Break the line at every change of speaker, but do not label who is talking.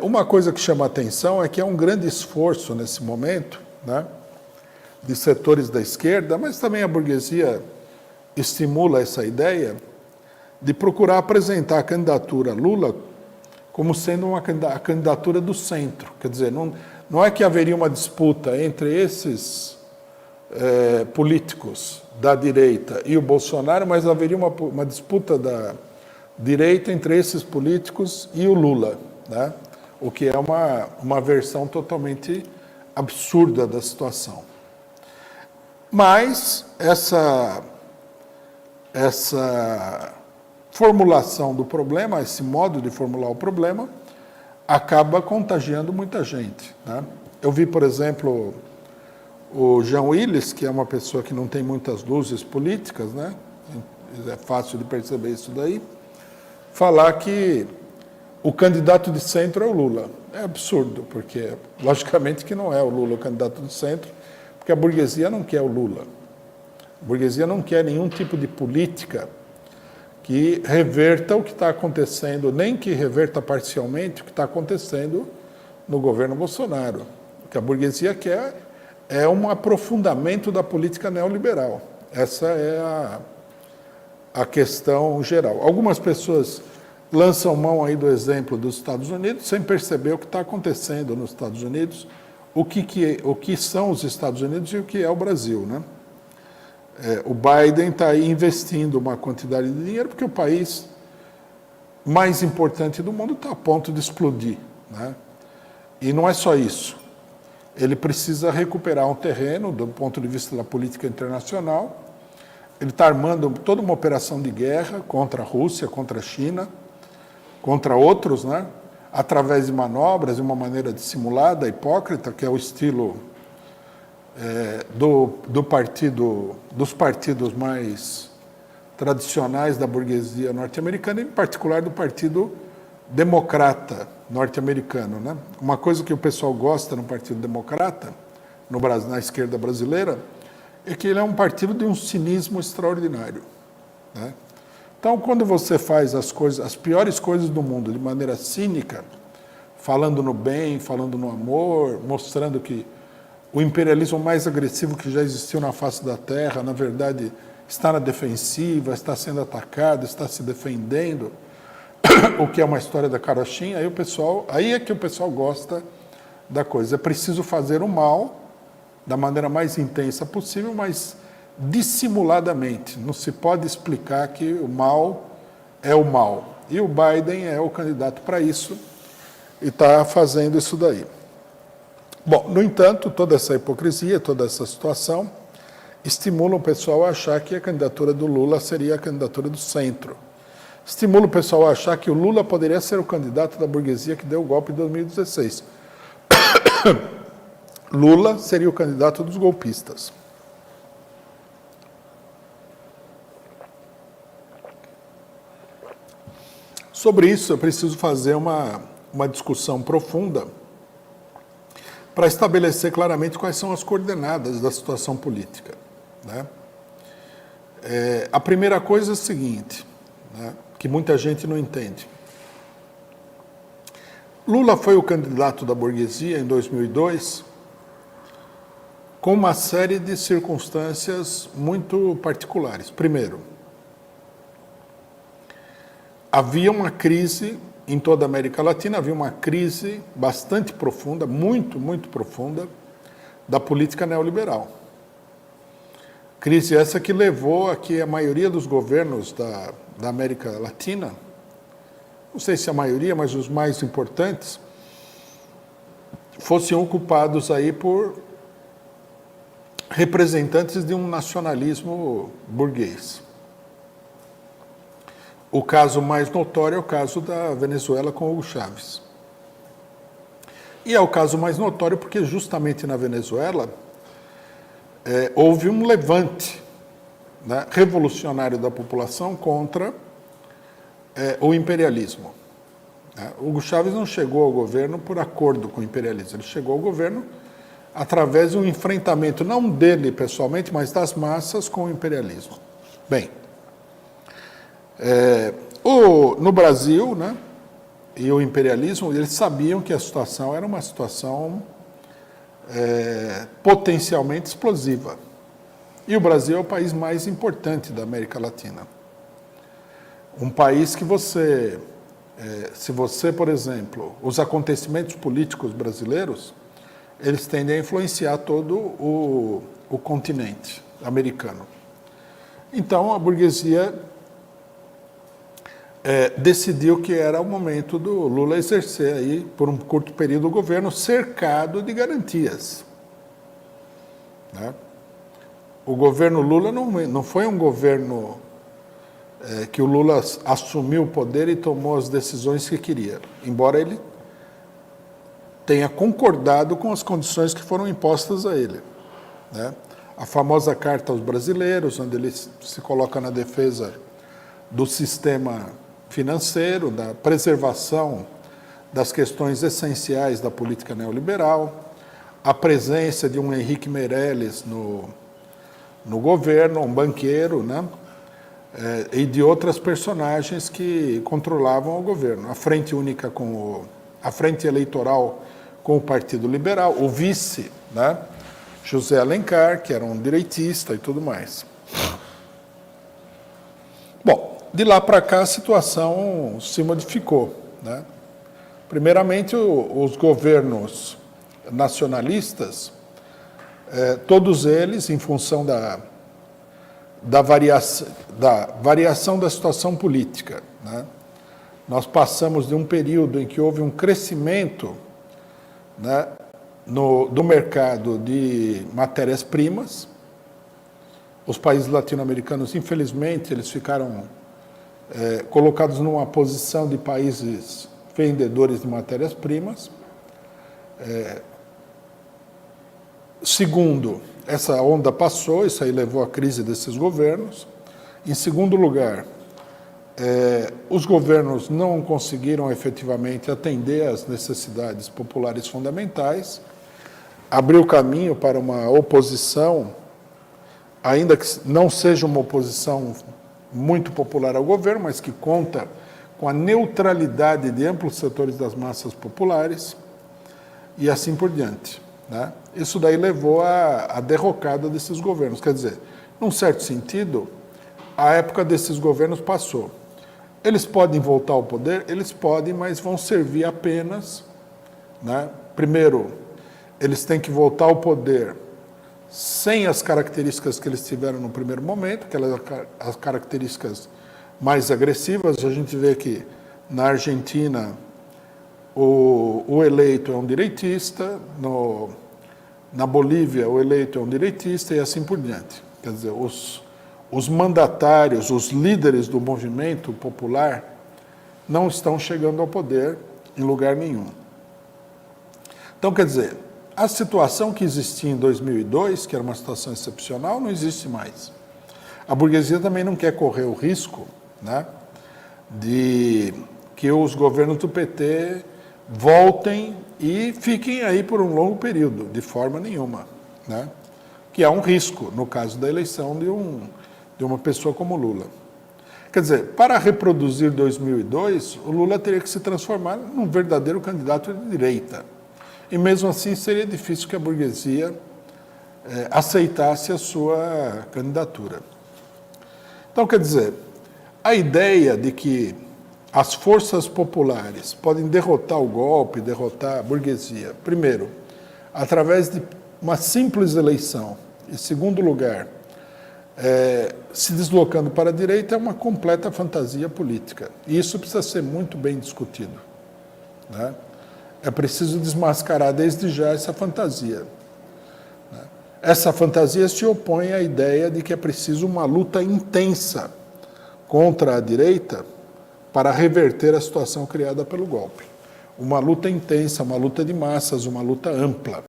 Uma coisa que chama a atenção é que é um grande esforço nesse momento, né, de setores da esquerda, mas também a burguesia estimula essa ideia de procurar apresentar a candidatura Lula como sendo a candidatura do centro. Quer dizer, não é que haveria uma disputa entre esses políticos da direita e o Bolsonaro, mas haveria uma disputa da direita entre esses políticos e o Lula, né? O que é uma versão totalmente absurda da situação. Mas essa formulação do problema, esse modo de formular o problema, acaba contagiando muita gente, né? Eu vi, por exemplo, o Jean Willis, que é uma pessoa que não tem muitas luzes políticas, né? É fácil de perceber isso daí, falar que o candidato de centro é o Lula. É absurdo, porque logicamente que não é o Lula o candidato de centro, porque a burguesia não quer o Lula. A burguesia não quer nenhum tipo de política que reverta o que está acontecendo, nem que reverta parcialmente o que está acontecendo no governo Bolsonaro. O que a burguesia quer é um aprofundamento da política neoliberal. Essa é a questão geral. Algumas pessoas lançam mão aí do exemplo dos Estados Unidos sem perceber o que está acontecendo nos Estados Unidos, o que são os Estados Unidos e o que é o Brasil, né? O Biden está aí investindo uma quantidade de dinheiro porque o país mais importante do mundo está a ponto de explodir, né? E não é só isso. Ele precisa recuperar um terreno do ponto de vista da política internacional. Ele está armando toda uma operação de guerra contra a Rússia, contra a China, contra outros, né? Através de manobras, de uma maneira dissimulada, hipócrita, que é o estilo dos partidos mais tradicionais da burguesia norte-americana, em particular do Partido Democrata norte-americano, né? Uma coisa que o pessoal gosta no Partido Democrata, no Brasil, na esquerda brasileira, é que ele é um partido de um cinismo extraordinário, né? Então, quando você faz as piores coisas do mundo de maneira cínica, falando no bem, falando no amor, mostrando que o imperialismo mais agressivo que já existiu na face da Terra, na verdade, está na defensiva, está sendo atacado, está se defendendo, o que é uma história da carochinha, aí é que o pessoal gosta da coisa. É preciso fazer o mal da maneira mais intensa possível, mas dissimuladamente. Não se pode explicar que o mal é o mal. E o Biden é o candidato para isso e está fazendo isso daí. Bom, no entanto, toda essa hipocrisia, toda essa situação, estimula o pessoal a achar que a candidatura do Lula seria a candidatura do centro. Estimula o pessoal a achar que o Lula poderia ser o candidato da burguesia que deu o golpe em 2016. Lula seria o candidato dos golpistas. Sobre isso, eu preciso fazer uma discussão profunda para estabelecer claramente quais são as coordenadas da situação política, né? A primeira coisa é a seguinte, né, que muita gente não entende. Lula foi o candidato da burguesia em 2002 com uma série de circunstâncias muito particulares. Primeiro, havia uma crise em toda a América Latina, havia uma crise bastante profunda, muito, muito profunda, da política neoliberal. Crise essa que levou a que a maioria dos governos da América Latina, não sei se a maioria, mas os mais importantes, fossem ocupados aí por representantes de um nacionalismo burguês. O caso mais notório é o caso da Venezuela com Hugo Chávez. E é o caso mais notório porque justamente na Venezuela houve um levante, né, revolucionário da população contra o imperialismo. Hugo Chávez não chegou ao governo por acordo com o imperialismo, ele chegou ao governo através de um enfrentamento, não dele pessoalmente, mas das massas com o imperialismo. Bem, no Brasil, né, e o imperialismo, eles sabiam que a situação era uma situação potencialmente explosiva. E o Brasil é o país mais importante da América Latina. Um país que se você, por exemplo, os acontecimentos políticos brasileiros, eles tendem a influenciar todo o continente americano. Então, a burguesia decidiu que era o momento do Lula exercer aí, por um curto período, o governo cercado de garantias. Né? O governo Lula não foi um governo que o Lula assumiu o poder e tomou as decisões que queria, embora ele tenha concordado com as condições que foram impostas a ele. Né? A famosa Carta aos Brasileiros, onde ele se coloca na defesa do sistema financeiro, da preservação das questões essenciais da política neoliberal, a presença de um Henrique Meirelles no governo, um banqueiro, né? E de outras personagens que controlavam o governo. A frente única a frente eleitoral com o Partido Liberal, o vice, né? José Alencar, que era um direitista e tudo mais. Bom, de lá para cá a situação se modificou, né? Primeiramente, os governos nacionalistas, todos eles, em função da variação da situação política, né? Nós passamos de um período em que houve um crescimento, né, do mercado de matérias-primas. Os países latino-americanos, infelizmente, eles ficaram colocados numa posição de países vendedores de matérias-primas. Segundo, essa onda passou, isso aí levou à crise desses governos. Em segundo lugar, os governos não conseguiram efetivamente atender às necessidades populares fundamentais, abriu caminho para uma oposição, ainda que não seja uma oposição muito popular ao governo, mas que conta com a neutralidade de amplos setores das massas populares, e assim por diante. Né? Isso daí levou à derrocada desses governos. Quer dizer, num certo sentido, a época desses governos passou. Eles podem voltar ao poder? Eles podem, mas vão servir apenas, né? Primeiro, eles têm que voltar ao poder sem as características que eles tiveram no primeiro momento, as características mais agressivas. A gente vê que na Argentina o eleito é um direitista, na Bolívia o eleito é um direitista e assim por diante. Quer dizer, os mandatários, os líderes do movimento popular não estão chegando ao poder em lugar nenhum. Então, quer dizer, a situação que existia em 2002, que era uma situação excepcional, não existe mais. A burguesia também não quer correr o risco, né, de que os governos do PT voltem e fiquem aí por um longo período, de forma nenhuma, né? Que há um risco no caso da eleição de uma pessoa como Lula. Quer dizer, para reproduzir 2002, o Lula teria que se transformar num verdadeiro candidato de direita. E mesmo assim seria difícil que a burguesia aceitasse a sua candidatura. Então, quer dizer, a ideia de que as forças populares podem derrotar o golpe, derrotar a burguesia, primeiro, através de uma simples eleição, e segundo lugar, se deslocando para a direita, é uma completa fantasia política. E isso precisa ser muito bem discutido, né? É preciso desmascarar desde já essa fantasia. Né? Essa fantasia se opõe à ideia de que é preciso uma luta intensa contra a direita para reverter a situação criada pelo golpe. Uma luta intensa, uma luta de massas, uma luta ampla.